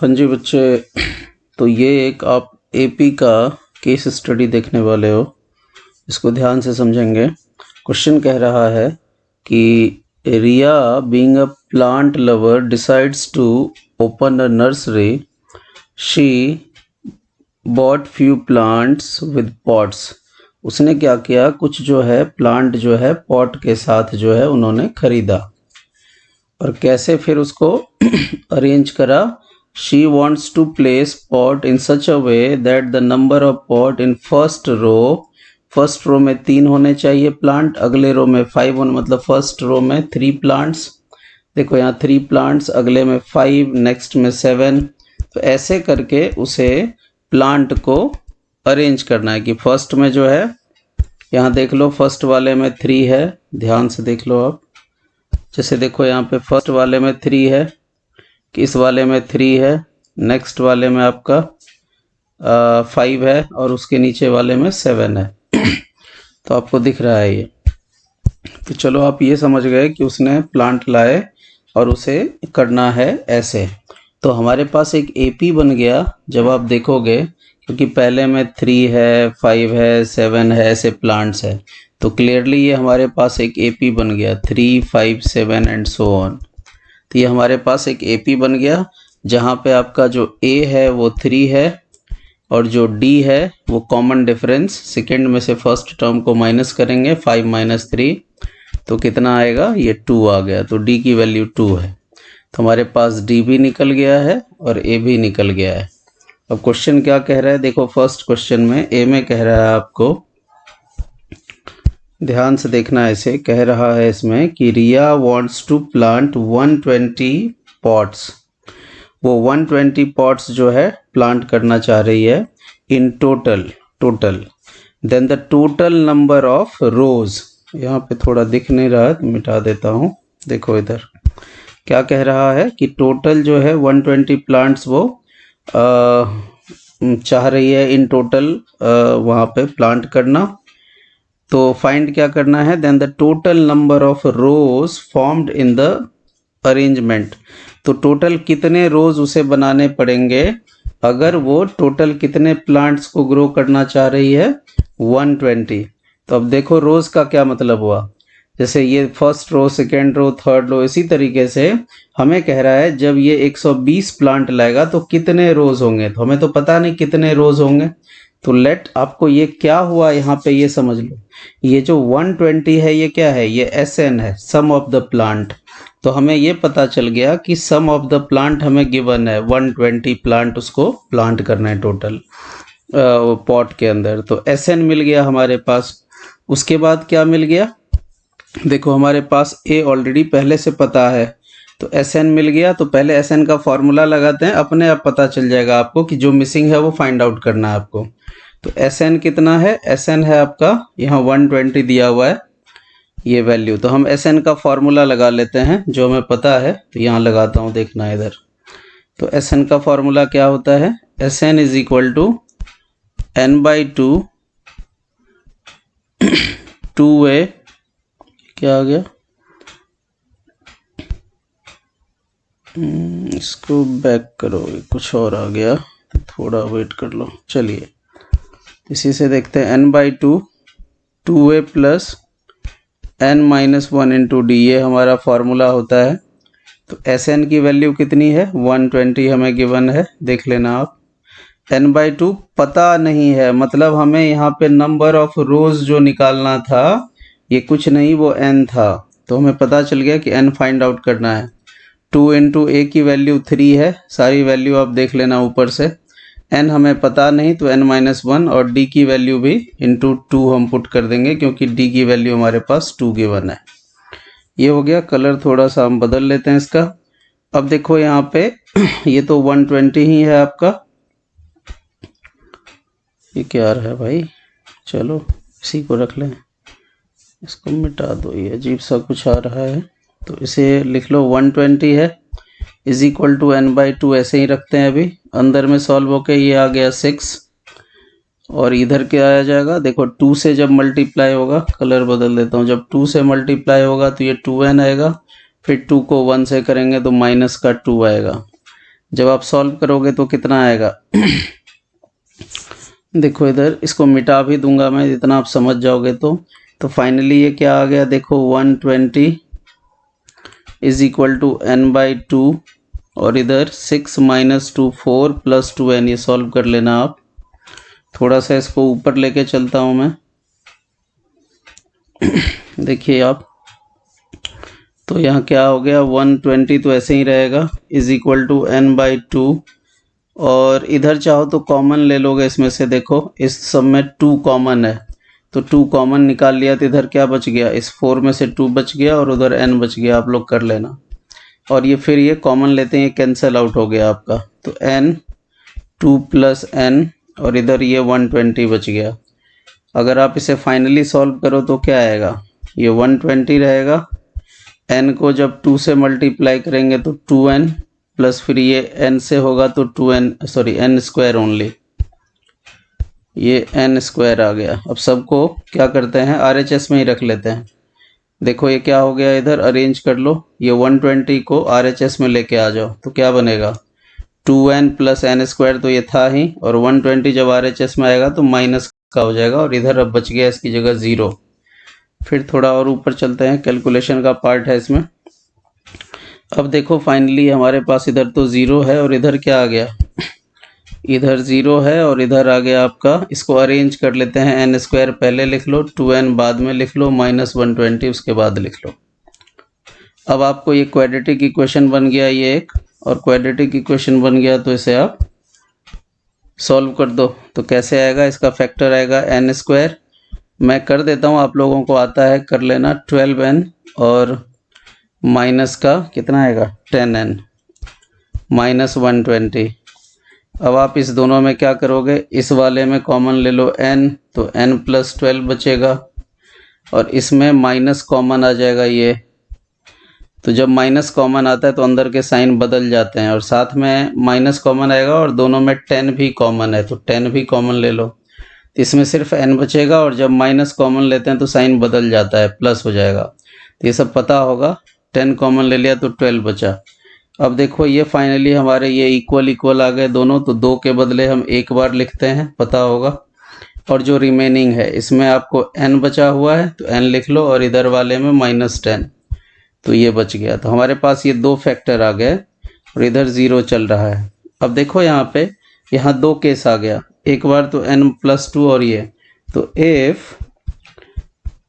हाँ जी बच्चे, तो ये एक आप एपी का केस स्टडी देखने वाले हो। इसको ध्यान से समझेंगे। क्वेश्चन कह रहा है कि Riya being a plant lover decides to open a nursery. She bought few plants with pots. उसने क्या किया, कुछ जो है प्लांट जो है पॉट के साथ जो है उन्होंने खरीदा। और कैसे फिर उसको अरेंज करा। She wants to place pot in such a way that the number of pot in first row में 3 होने चाहिए प्लांट, अगले रो में 5 होने, मतलब फर्स्ट रो में 3 प्लांट्स। देखो यहाँ 3 प्लांट्स, अगले में 5, नेक्स्ट में 7। तो ऐसे करके उसे प्लांट को अरेंज करना है कि फर्स्ट में जो है, यहाँ देख लो फर्स्ट वाले में 3 है, ध्यान से देख लो आप। जैसे देखो यहाँ पे फर्स्ट वाले में 3 है, कि इस वाले में 3 है, नेक्स्ट वाले में आपका 5 है और उसके नीचे वाले में 7 है। तो आपको दिख रहा है ये। तो चलो आप ये समझ गए कि उसने प्लांट लाए और उसे करना है ऐसे। तो हमारे पास एक एपी बन गया जब आप देखोगे, क्योंकि पहले में 3 है, 5 है, 7 है, ऐसे प्लांट्स है। तो क्लियरली ये हमारे पास एक एपी बन गया, 3, 5, 7 एंड सो ऑन। तो ये हमारे पास एक एपी बन गया जहाँ पे आपका जो ए है वो 3 है और जो डी है वो कॉमन डिफरेंस सेकेंड में से फर्स्ट टर्म को माइनस करेंगे, 5 माइनस 3 तो कितना आएगा, ये 2 आ गया। तो डी की वैल्यू 2 है। तो हमारे पास डी भी निकल गया है और ए भी निकल गया है। अब क्वेश्चन क्या कह रहा है, देखो फर्स्ट क्वेश्चन में ए में कह रहा है, आपको ध्यान से देखना है। ऐसे कह रहा है इसमें कि रिया वांट्स टू प्लांट 120 पॉट्स। वो 120 पॉट्स जो है प्लांट करना चाह रही है in total. Then the total number of rows, यहाँ पे थोड़ा दिख नहीं रहा है तो मिटा देता हूँ। देखो इधर क्या कह रहा है कि टोटल जो है 120 प्लांट्स वो चाह रही है इन टोटल वहाँ पे प्लांट करना। तो फाइंड क्या करना है, then the total number of rows formed in the arrangement. तो टोटल कितने रोज उसे बनाने पड़ेंगे अगर वो टोटल कितने प्लांट्स को ग्रो करना चाह रही है, 120। तो अब देखो रोज का क्या मतलब हुआ, जैसे ये first row, second row, third row, इसी तरीके से हमें कह रहा है जब ये 120 प्लांट लाएगा तो कितने रोज होंगे। तो हमें तो पता नहीं कितने रोज होंगे। तो लेट आपको ये क्या हुआ यहाँ पे ये समझ लो, ये जो 120 है ये क्या है, ये SN है, सम ऑफ द प्लांट। तो हमें ये पता चल गया कि सम ऑफ द प्लांट हमें गिवन है, 120 प्लांट उसको प्लांट करना है टोटल पॉट के अंदर। तो SN मिल गया हमारे पास। उसके बाद क्या मिल गया, देखो हमारे पास A ऑलरेडी पहले से पता है, तो SN मिल गया। तो पहले SN का फॉर्मूला लगाते हैं, अपने आप पता चल जाएगा आपको कि जो मिसिंग है वो फाइंड आउट करना है आपको। तो SN कितना है, SN है आपका यहाँ 120 दिया हुआ है ये वैल्यू। तो हम SN का फॉर्मूला लगा लेते हैं, जो हमें पता है। तो यहाँ लगाता हूँ, देखना इधर। तो SN का फॉर्मूला क्या होता है, SN is equal to n/2 2a, क्या आ गया, इसको बैक करो, कुछ और आ गया, तो थोड़ा वेट कर लो। चलिए इसी से देखते हैं, n/2 2a plus n-1 into D, ये हमारा फॉर्मूला होता है। तो SN की वैल्यू कितनी है, 120 हमें गिवन है, देख लेना आप। n/2 पता नहीं है, मतलब हमें यहाँ पे नंबर ऑफ रोज जो निकालना था ये कुछ नहीं, वो n था। तो हमें पता चल गया कि n फाइंड आउट करना है। 2 इंटू a की वैल्यू 3 है, सारी वैल्यू आप देख लेना ऊपर से। n हमें पता नहीं तो n-1, और d की वैल्यू भी इंटू 2 हम पुट कर देंगे, क्योंकि d की वैल्यू हमारे पास 2 गिवन है। ये हो गया। कलर थोड़ा सा हम बदल लेते हैं इसका। अब देखो यहाँ पे ये तो 120 ही है आपका, ये क्या रहा है भाई, चलो इसी को रख लें, इसको मिटा दो, ये अजीब सा कुछ आ रहा है। तो इसे लिख लो 120 है इज इक्वल टू n/2, ऐसे ही रखते हैं। अभी अंदर में सॉल्व होके ये आ गया 6, और इधर क्या आ जाएगा, देखो 2 से जब मल्टीप्लाई होगा, कलर बदल देता हूँ, जब 2 से मल्टीप्लाई होगा तो ये 2n आएगा, फिर 2 को 1 से करेंगे तो माइनस का 2 आएगा। जब आप सॉल्व करोगे तो कितना आएगा। देखो इधर इसको मिटा भी दूंगा मैं, जितना आप समझ जाओगे तो फाइनली ये क्या आ गया, देखो 120 is equal to n by 2 और इधर 6 माइनस 2 4 प्लस 2n, ये सॉल्व कर लेना आप। थोड़ा सा इसको ऊपर लेके चलता हूँ मैं। देखिए आप, तो यहाँ क्या हो गया 120 तो ऐसे ही रहेगा is equal to n by 2 और इधर चाहो तो कॉमन ले लोगे इसमें से। देखो इस सब में 2 कॉमन है तो 2 कॉमन निकाल लिया तो इधर क्या बच गया, इस 4 में से 2 बच गया और उधर n बच गया, आप लोग कर लेना। और ये फिर ये कॉमन लेते हैं, कैंसिल आउट हो गया आपका, तो n 2 प्लस n और इधर ये 120 बच गया। अगर आप इसे फाइनली सॉल्व करो तो क्या आएगा, ये 120 रहेगा, n को जब 2 से मल्टीप्लाई करेंगे तो 2n प्लस फिर ये n से होगा तो 2n sorry n square only, ये n स्क्वायर आ गया। अब सबको क्या करते हैं RHS में ही रख लेते हैं। देखो ये क्या हो गया, इधर अरेंज कर लो, ये 120 को RHS में लेके आ जाओ तो क्या बनेगा 2n प्लस n स्क्वायर, तो ये था ही, और 120 जब RHS में आएगा तो माइनस का हो जाएगा और इधर अब बच गया इसकी जगह 0। फिर थोड़ा और ऊपर चलते हैं, कैलकुलेशन का पार्ट है इसमें। अब देखो फाइनली हमारे पास इधर तो 0 है और इधर क्या आ गया, इधर 0 है और इधर आ गया आपका, इसको अरेंज कर लेते हैं, n स्क्वायर पहले लिख लो, 2n बाद में लिख लो, माइनस 120 उसके बाद लिख लो। अब आपको ये क्वाड्रेटिक इक्वेशन बन गया ये एक, और क्वाड्रेटिक इक्वेशन बन गया तो इसे आप सॉल्व कर दो। तो कैसे आएगा, इसका फैक्टर आएगा n स्क्वायर, मैं कर देता हूँ, आप लोगों को आता है कर लेना, 12n और माइनस का कितना आएगा 10n माइनस 120। अब आप इस दोनों में क्या करोगे, इस वाले में कॉमन ले लो n, तो n प्लस 12 बचेगा और इसमें माइनस कॉमन आ जाएगा ये, तो जब माइनस कॉमन आता है तो अंदर के साइन बदल जाते हैं और साथ में माइनस कॉमन आएगा और दोनों में 10 भी कॉमन है तो 10 भी कॉमन ले लो, तो इसमें सिर्फ n बचेगा और जब माइनस कॉमन लेते हैं तो साइन बदल जाता है, प्लस हो जाएगा, तो ये सब पता होगा। 10 कॉमन ले लिया तो 12 बचा। अब देखो ये फाइनली हमारे ये इक्वल इक्वल आ गए दोनों, तो 2 के बदले हम एक बार लिखते हैं, पता होगा। और जो रिमेनिंग है इसमें आपको n बचा हुआ है तो n लिख लो और इधर वाले में -10, तो ये बच गया। तो हमारे पास ये 2 फैक्टर आ गए और इधर 0 चल रहा है। अब देखो यहाँ पे, यहाँ 2 केस आ गया, एक बार तो n प्लस 2 और ये, तो if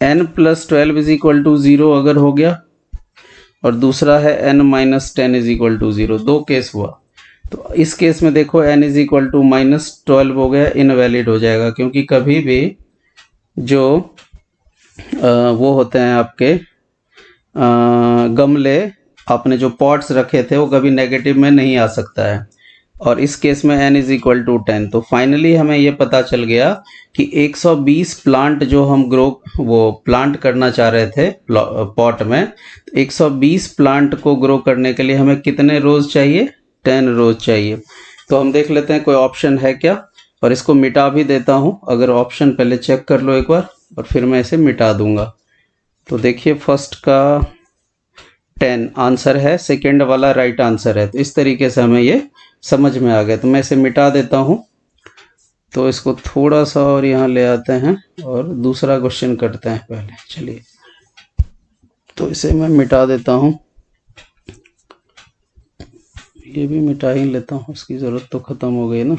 n plus 12 is equal to 0 अगर हो गया और दूसरा है n minus 10 is equal to 0, 2 case हुआ। तो इस केस में देखो n इज इक्वल टू -12 हो गया, इनवैलिड हो जाएगा, क्योंकि कभी भी जो वो होते हैं आपके गमले, आपने जो पॉट्स रखे थे वो कभी नेगेटिव में नहीं आ सकता है, और इस केस में n इज इक्वल टू 10। तो फाइनली हमें ये पता चल गया कि 120 प्लांट जो हम वो प्लांट करना चाह रहे थे पॉट में, 120 प्लांट को ग्रो करने के लिए हमें कितने रोज चाहिए, 10 रोज चाहिए। तो हम देख लेते हैं कोई ऑप्शन है क्या, और इसको मिटा भी देता हूँ, अगर ऑप्शन पहले चेक कर लो एक बार और फिर मैं इसे मिटा दूंगा। तो देखिए फर्स्ट का 10 आंसर है, सेकेंड वाला राइट आंसर है, तो इस तरीके से हमें ये समझ में आ गया। तो मैं इसे मिटा देता हूँ, तो इसको थोड़ा सा और यहाँ ले आते हैं और दूसरा क्वेश्चन करते हैं पहले, चलिए। तो इसे मैं मिटा देता हूँ, ये भी मिटा ही लेता हूँ, उसकी ज़रूरत तो ख़त्म हो गई ना।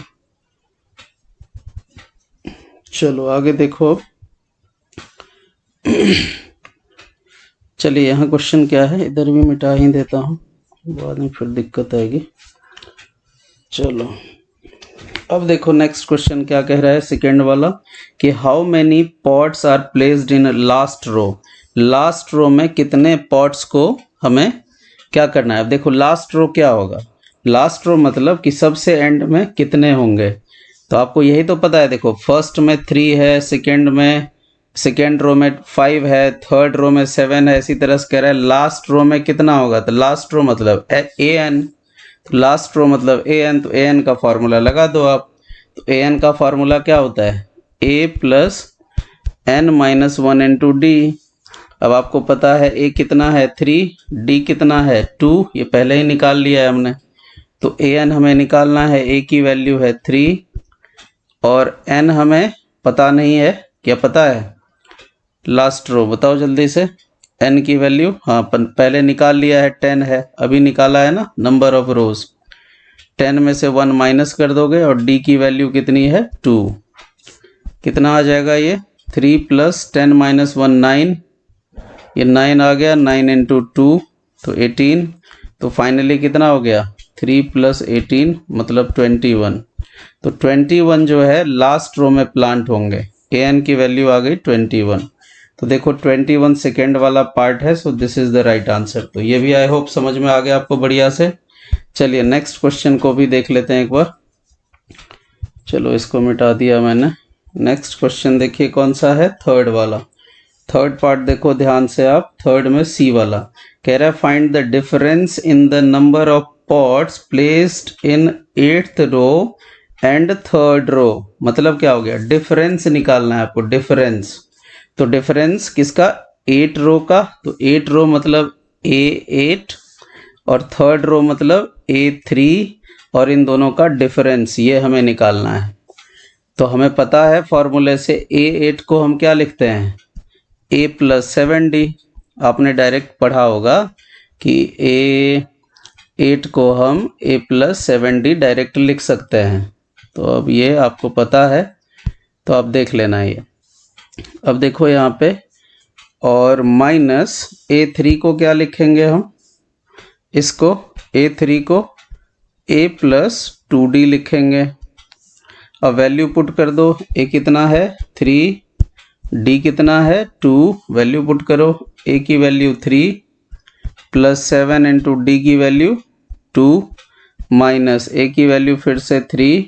चलो आगे देखो। चलिए यहाँ क्वेश्चन क्या है, इधर भी मिटा ही देता हूँ, बाद में फिर दिक्कत आएगी। चलो अब देखो नेक्स्ट क्वेश्चन क्या कह रहा है, सेकेंड वाला, कि how many pots are placed in last row. Last row में कितने पॉट्स को हमें क्या करना है। अब देखो लास्ट रो क्या होगा, लास्ट रो मतलब कि सबसे एंड में कितने होंगे, तो आपको यही तो पता है। देखो फर्स्ट में 3 है, सेकेंड रो में 5 है, थर्ड रो में 7 है, इसी तरह से कह रहा है लास्ट रो में कितना होगा। तो लास्ट रो मतलब an, तो लास्ट रो मतलब an, तो an का फार्मूला लगा दो आप। तो an का फार्मूला क्या होता है, a plus n minus 1 into D. अब आपको पता है a कितना है 3, d कितना है 2, ये पहले ही निकाल लिया है हमने। तो ए एन हमें निकालना है, ए की वैल्यू है 3 और एन हमें पता नहीं है। क्या पता है? लास्ट रो बताओ जल्दी से, एन की वैल्यू। हाँ पहले निकाल लिया है, 10 है, अभी निकाला है ना नंबर ऑफ रोज। 10 में से 1 माइनस कर दोगे और डी की वैल्यू कितनी है? 2। कितना आ जाएगा ये? 3 + 10 - 1 9, ये 9 आ गया। 9 × 2 तो 18। तो फाइनली कितना हो गया? 3 + 18 मतलब 21। तो 21 जो है लास्ट रो में प्लांट होंगे। ए एन की वैल्यू आ गई 21। तो देखो 21 सेकेंड वाला पार्ट है, so this is the right answer. तो ये भी आई होप समझ में आ गया आपको बढ़िया से। चलिए नेक्स्ट क्वेश्चन को भी देख लेते हैं एक बार। चलो इसको मिटा दिया मैंने। नेक्स्ट क्वेश्चन देखिए कौन सा है? थर्ड वाला। थर्ड पार्ट देखो ध्यान से आप, थर्ड में सी वाला कह रहा है find the difference in the number of pots placed in 8th row and 3rd row. मतलब क्या हो गया? डिफरेंस निकालना है आपको, डिफरेंस। तो डिफरेंस किसका? 8 रो का। तो 8 रो मतलब A8 और 3rd रो मतलब A3 और इन दोनों का डिफरेंस ये हमें निकालना है। तो हमें पता है फॉर्मूले से A8 को हम क्या लिखते हैं? A + 7D। आपने डायरेक्ट पढ़ा होगा कि A8 को हम A + 7D डायरेक्ट लिख सकते हैं। तो अब ये आपको पता है, तो आप देख लेना ये। अब देखो यहाँ पे, और माइनस A3 को क्या लिखेंगे हम? इसको A3 को A + 2D लिखेंगे। अब वैल्यू पुट कर दो। A कितना है? 3, D कितना है? 2, वैल्यू पुट करो। A की वैल्यू 3 + 7 × D की वैल्यू 2 माइनस A की वैल्यू फिर से 3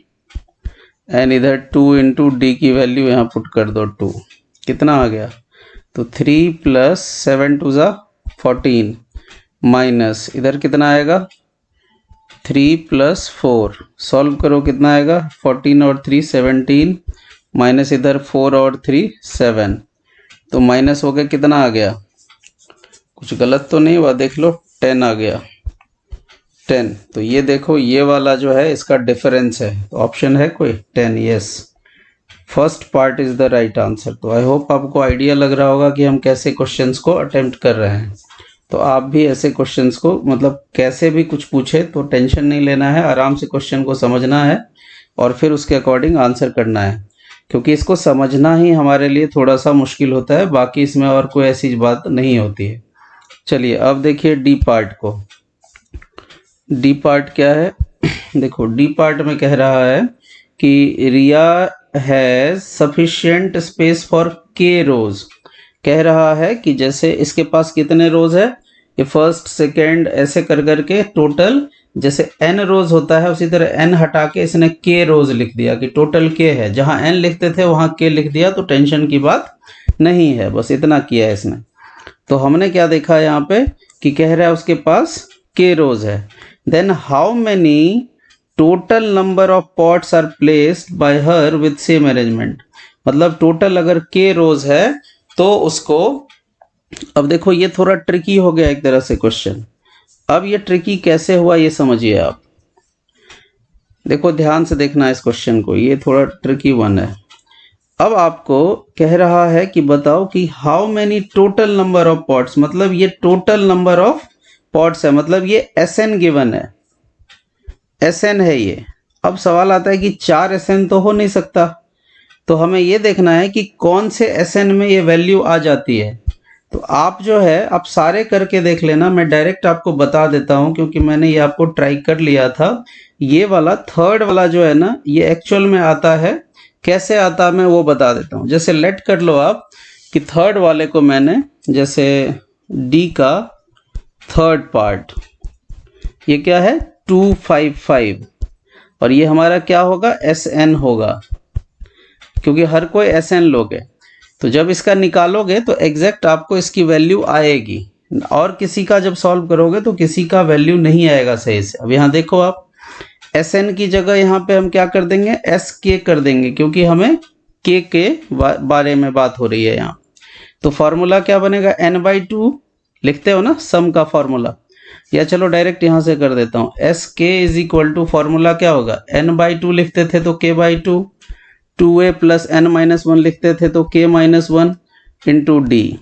एंड इधर 2 × D की वैल्यू यहाँ पुट कर दो 2। कितना आ गया? तो 3 + 7 × 2 = 14 माइनस इधर कितना आएगा? 3 + 4। सॉल्व करो कितना आएगा? 14 और 3 17 माइनस इधर 4 और 3 7। तो माइनस हो गया, कितना आ गया? कुछ गलत तो नहीं हुआ? देख लो 10 आ गया, 10। तो ये देखो ये वाला जो है इसका डिफरेंस है। तो ऑप्शन है कोई 10? Yes, first part is the right answer. तो आई होप आपको आइडिया लग रहा होगा कि हम कैसे क्वेश्चंस को अटेम्प्ट कर रहे हैं। तो आप भी ऐसे क्वेश्चंस को, मतलब कैसे भी कुछ पूछे तो टेंशन नहीं लेना है, आराम से क्वेश्चन को समझना है और फिर उसके अकॉर्डिंग आंसर करना है, क्योंकि इसको समझना ही हमारे लिए थोड़ा सा मुश्किल होता है, बाकी इसमें और कोई ऐसी बात नहीं होती है। चलिए अब देखिए डी पार्ट को। डी पार्ट क्या है? देखो डी पार्ट में कह रहा है कि रिया हैज सफिशिएंट स्पेस फॉर के रोज। कह रहा है कि जैसे इसके पास कितने रोज है, ये फर्स्ट सेकेंड ऐसे कर करके टोटल जैसे n रोज होता है उसी तरह n हटा के इसने k रोज लिख दिया कि टोटल k है। जहां n लिखते थे वहां k लिख दिया, तो टेंशन की बात नहीं है, बस इतना किया है इसने। तो हमने क्या देखा यहाँ पे कि कह रहा है उसके पास k रोज है। Then how many total number of pots are placed by her with same arrangement. मतलब टोटल अगर k रोज है तो उसको, अब देखो ये थोड़ा ट्रिकी हो गया एक तरह से क्वेश्चन। अब ये ट्रिकी कैसे हुआ ये समझिए आप। देखो ध्यान से देखना इस क्वेश्चन को, ये थोड़ा ट्रिकी वन है। अब आपको कह रहा है कि बताओ कि how many total number of pots, मतलब ये टोटल नंबर ऑफ पॉट्स है, मतलब ये SN गिवन है, SN है ये। अब सवाल आता है कि 4 SN तो हो नहीं सकता, तो हमें ये देखना है कि कौन से SN में ये वैल्यू आ जाती है। तो आप जो है आप सारे करके देख लेना, मैं डायरेक्ट आपको बता देता हूं क्योंकि मैंने ये आपको ट्राई कर लिया था। ये वाला थर्ड वाला जो है ना, ये एक्चुअल में आता है, कैसे आता है मैं वो बता देता हूं। जैसे लेट कर लो आप कि थर्ड वाले को मैंने, जैसे डी का थर्ड पार्ट, ये क्या है 255 और ये हमारा क्या होगा SN होगा, क्योंकि हर कोई SN लोगे। तो जब इसका निकालोगे तो एग्जैक्ट आपको इसकी वैल्यू आएगी, और किसी का जब सॉल्व करोगे तो किसी का वैल्यू नहीं आएगा सही से। अब यहाँ देखो आप, SN की जगह यहाँ पे हम क्या कर देंगे, SK कर देंगे, क्योंकि हमें K के बारे में बात हो रही है यहाँ। तो फॉर्मूला क्या बनेगा, n/2 लिखते हो ना सम का फॉर्मूला, या चलो डायरेक्ट यहाँ से कर देता हूँ, एस के इज इक्वल टू फॉर्मूला क्या होगा, n/2 लिखते थे तो k/2, 2a प्लस n-1 लिखते थे तो k-1 इंटू डी।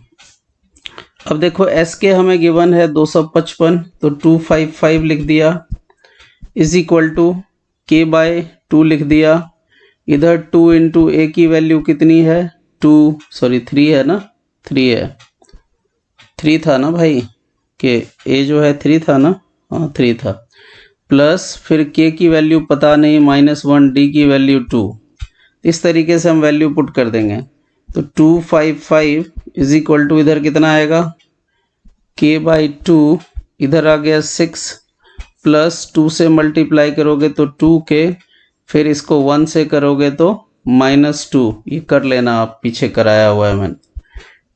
अब देखो एस के हमें गिवन है 255, तो 255 लिख दिया, इज इक्वल टू k/2 लिख दिया, इधर 2 इंटू ए की वैल्यू कितनी है, 3 है ना, 3 है, 3 था ना भाई, के ए जो है 3 था ना, हाँ 3 था, प्लस फिर के की वैल्यू पता नहीं -1, डी की वैल्यू 2, इस तरीके से हम वैल्यू पुट कर देंगे। तो 255 इज इक्वल टू इधर कितना आएगा, k/2, इधर आ गया 6, प्लस 2 से मल्टीप्लाई करोगे तो 2k, फिर इसको 1 से करोगे तो -2, ये कर लेना आप, पीछे कराया हुआ है मैंने।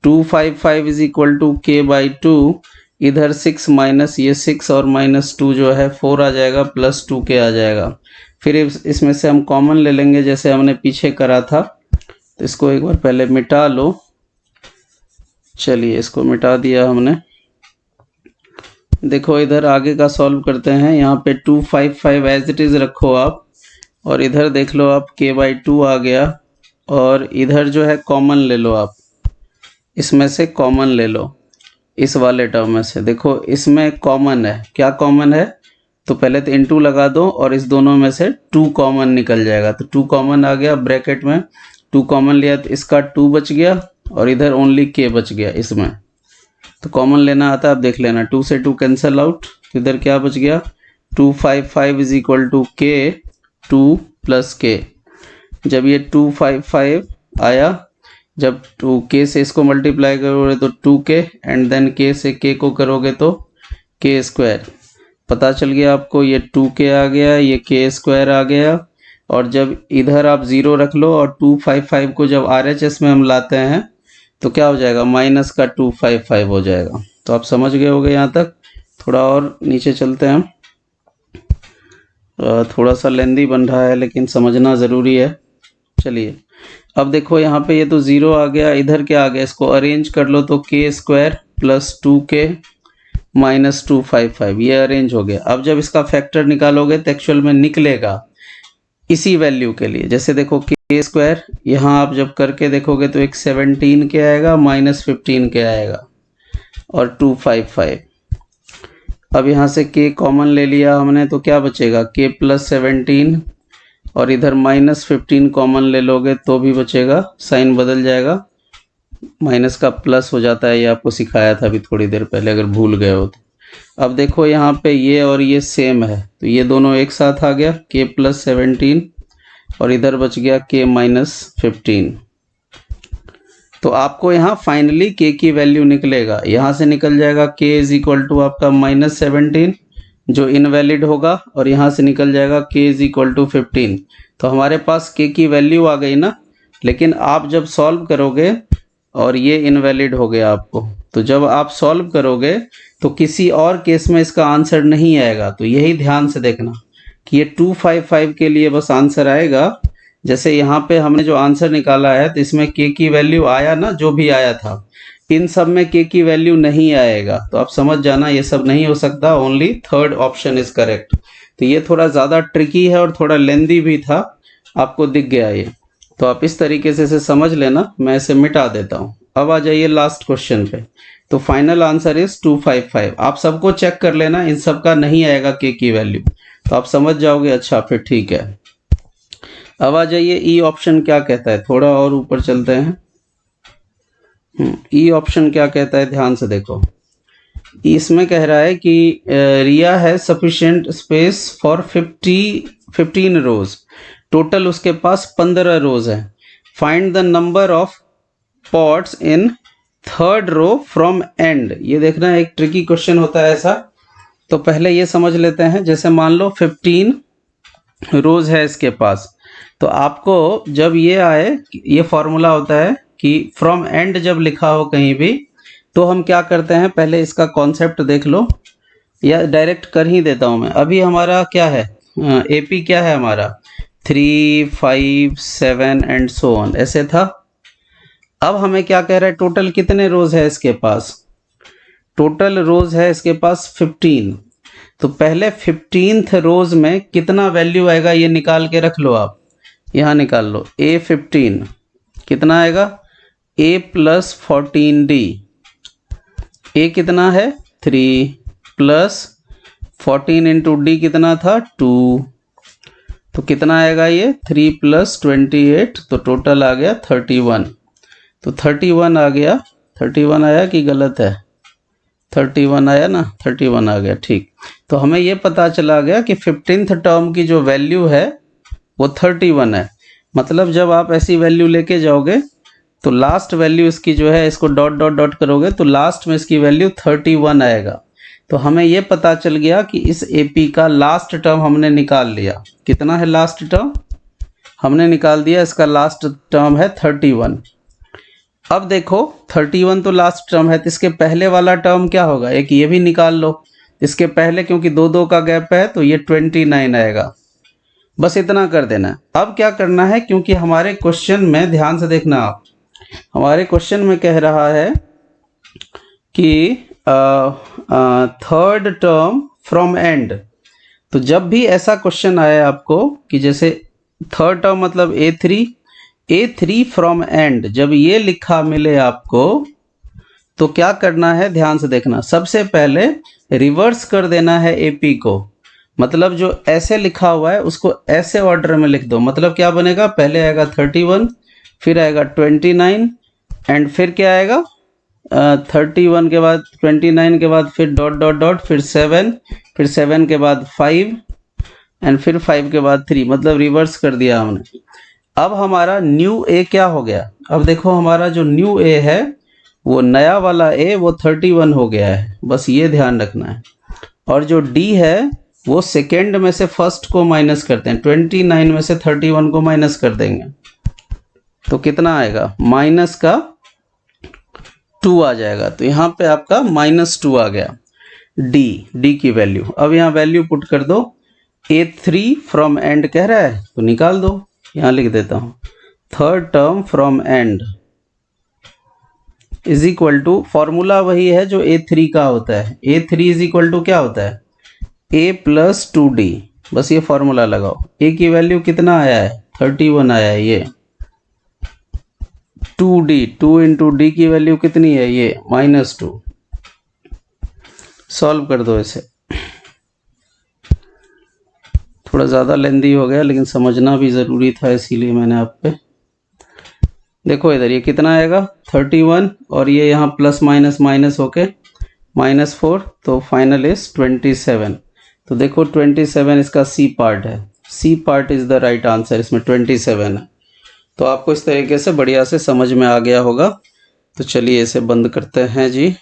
255 इज इक्वल टू k/2, इधर 6 माइनस ये 6 और -2 जो है 4 आ जाएगा, प्लस 2k आ जाएगा। फिर इसमें से हम कॉमन ले लेंगे जैसे हमने पीछे करा था, तो इसको एक बार पहले मिटा लो। चलिए इसको मिटा दिया हमने। देखो इधर आगे का सॉल्व करते हैं, यहाँ पे 255 एज इट इज़ रखो आप, और इधर देख लो आप k/2 आ गया, और इधर जो है कॉमन ले लो आप, इसमें से कॉमन ले लो, इस वाले टर्म में से। देखो इसमें कॉमन है, क्या कॉमन है, तो पहले तो इनटू लगा दो और इस दोनों में से 2 कॉमन निकल जाएगा, तो 2 कॉमन आ गया, ब्रैकेट में 2 कॉमन लिया तो इसका 2 बच गया, और इधर ओनली k बच गया इसमें, तो कॉमन लेना आता है, आप देख लेना, 2 से 2 कैंसिल आउट, तो इधर क्या बच गया, 255 is equal to k, 2 plus k। जब ये 255 आया, जब 2k से इसको मल्टीप्लाई करोगे तो 2k, एंड देन k से k को करोगे तो k², पता चल गया आपको, ये 2k आ गया, ये k² आ गया, और जब इधर आप 0 रख लो और 255 को जब RHS में हम लाते हैं तो क्या हो जाएगा, माइनस का 255 हो जाएगा। तो आप समझ गए होगे यहाँ तक। थोड़ा और नीचे चलते हैं, थोड़ा सा लेंदी बन रहा है लेकिन समझना ज़रूरी है। चलिए अब देखो यहाँ पे ये तो 0 आ गया, इधर क्या आ गया, इसको अरेंज कर लो तो k² प्लस 2k माइनस 255, ये अरेंज हो गया। अब जब इसका फैक्टर निकालोगे तो एक्चुअल में निकलेगा इसी वैल्यू के लिए, जैसे देखो k², यहाँ आप जब करके देखोगे तो एक 17 के आएगा, -15 के आएगा, और 255। अब यहाँ से k कॉमन ले लिया हमने तो क्या बचेगा, k प्लस 17, और इधर -15 कॉमन ले लोगे तो भी बचेगा, साइन बदल जाएगा, माइनस का प्लस हो जाता है, ये आपको सिखाया था अभी थोड़ी देर पहले, अगर भूल गए हो तो। अब देखो यहाँ पे ये और ये सेम है, तो ये दोनों एक साथ आ गया, k प्लस 17, और इधर बच गया k -15। तो आपको यहाँ फाइनली k की वैल्यू निकलेगा, यहाँ से निकल जाएगा k इज इक्वल टू आपका -17 जो इनवैलिड होगा, और यहाँ से निकल जाएगा k इज इक्वल टू 15। तो हमारे पास k की वैल्यू आ गई ना, लेकिन आप जब सॉल्व करोगे और ये इनवैलिड हो गया आपको, तो जब आप सॉल्व करोगे तो किसी और केस में इसका आंसर नहीं आएगा। तो यही ध्यान से देखना कि ये 255 के लिए बस आंसर आएगा, जैसे यहाँ पे हमने जो आंसर निकाला है तो इसमें k की वैल्यू आया ना, जो भी आया था, इन सब में k की वैल्यू नहीं आएगा, तो आप समझ जाना ये सब नहीं हो सकता, only third option is correct. तो ये थोड़ा ज़्यादा ट्रिकी है और थोड़ा लेंदी भी था, आपको दिख गया ये, तो आप इस तरीके से इसे समझ लेना, मैं इसे मिटा देता हूँ। अब आ जाइए लास्ट क्वेश्चन पे, तो फाइनल आंसर इज 255। आप सबको चेक कर लेना, इन सब का नहीं आएगा k की वैल्यू, तो आप समझ जाओगे, अच्छा फिर ठीक है। अब आ जाइए ई ऑप्शन क्या कहता है, थोड़ा और ऊपर चलते हैं। ई ऑप्शन क्या कहता है, ध्यान से देखो, इसमें कह रहा है कि रिया है sufficient space for 15 rows, total उसके पास 15 रोज है, find the number of pots in third row from end. ये देखना एक ट्रिकी क्वेश्चन होता है ऐसा, तो पहले ये समझ लेते हैं, जैसे मान लो 15 रोज है इसके पास, तो आपको जब ये आए, ये फॉर्मूला होता है कि फ्रॉम एंड जब लिखा हो कहीं भी, तो हम क्या करते हैं, पहले इसका कॉन्सेप्ट देख लो, या डायरेक्ट कर ही देता हूं मैं। अभी हमारा क्या है, एपी क्या है हमारा, 3, 5, 7 एंड सो ऑन, ऐसे था। अब हमें क्या कह रहा है, टोटल कितने रोज है इसके पास, टोटल रोज है इसके पास 15, तो पहले 15th रोज में कितना वैल्यू आएगा ये निकाल के रख लो आप, यहाँ निकाल लो। A15 कितना आएगा, A प्लस 14D, A कितना है 3 प्लस 14 इंटू D कितना था 2, तो कितना आएगा ये 3 प्लस 28, तो टोटल आ गया 31। तो 31 आ गया, 31 आया कि गलत है, 31 आया ना, 31 आ गया, ठीक। तो हमें ये पता चला गया कि 15th टर्म की जो वैल्यू है वो 31 है। मतलब जब आप ऐसी वैल्यू लेके जाओगे तो लास्ट वैल्यू इसकी जो है, इसको डॉट डॉट डॉट करोगे तो लास्ट में इसकी वैल्यू 31 आएगा। तो हमें ये पता चल गया कि इस एपी का लास्ट टर्म हमने निकाल लिया। कितना है लास्ट टर्म, हमने निकाल दिया, इसका लास्ट टर्म है 31। अब देखो 31 तो लास्ट टर्म है, तो इसके पहले वाला टर्म क्या होगा, एक ये भी निकाल लो। इसके पहले क्योंकि दो दो का गैप है तो ये 29 आएगा। बस इतना कर देना। अब क्या करना है, क्योंकि हमारे क्वेश्चन में ध्यान से देखना आप, हमारे क्वेश्चन में कह रहा है कि थर्ड टर्म फ्रॉम एंड। तो जब भी ऐसा क्वेश्चन आए आपको कि जैसे थर्ड टर्म मतलब A3 फ्रॉम एंड, जब ये लिखा मिले आपको तो क्या करना है, ध्यान से देखना। सबसे पहले रिवर्स कर देना है AP को, मतलब जो ऐसे लिखा हुआ है उसको ऐसे ऑर्डर में लिख दो। मतलब क्या बनेगा, पहले आएगा 31, फिर आएगा 29 एंड फिर क्या आएगा 31 के बाद 29 के बाद फिर डॉट डॉट डॉट, फिर 7, फिर 7 के बाद 5 एंड फिर 5 के बाद 3, मतलब रिवर्स कर दिया हमने। अब हमारा न्यू A क्या हो गया, अब देखो हमारा जो न्यू A है वो नया वाला A वो 31 हो गया है, बस ये ध्यान रखना है। और जो D है वो सेकेंड में से फर्स्ट को माइनस करते हैं, 29 में से 31 को माइनस कर देंगे तो कितना आएगा, माइनस का 2 आ जाएगा। तो यहाँ पे आपका -2 आ गया D की वैल्यू। अब यहाँ वैल्यू पुट कर दो, A3 फ्रॉम एंड कह रहा है तो निकाल दो, यहाँ लिख देता हूँ third term from end is equal to, formula वही है जो A3 का होता है। A3 इज इक्वल टू क्या होता है, A प्लस 2D, बस ये फॉर्मूला लगाओ। A की वैल्यू कितना आया है 31 आया है, ये 2D 2 इंटू D की वैल्यू कितनी है, ये -2। सॉल्व कर दो इसे, थोड़ा ज़्यादा लेंदी हो गया लेकिन समझना भी ज़रूरी था इसीलिए मैंने आप पे। देखो इधर ये कितना आएगा 31 और ये यहाँ प्लस माइनस माइनस होके -4, तो फाइनल इज 27। तो देखो 27 इसका C पार्ट है, C part is the right answer, इसमें 27 है। तो आपको इस तरीके से बढ़िया से समझ में आ गया होगा। तो चलिए इसे बंद करते हैं जी।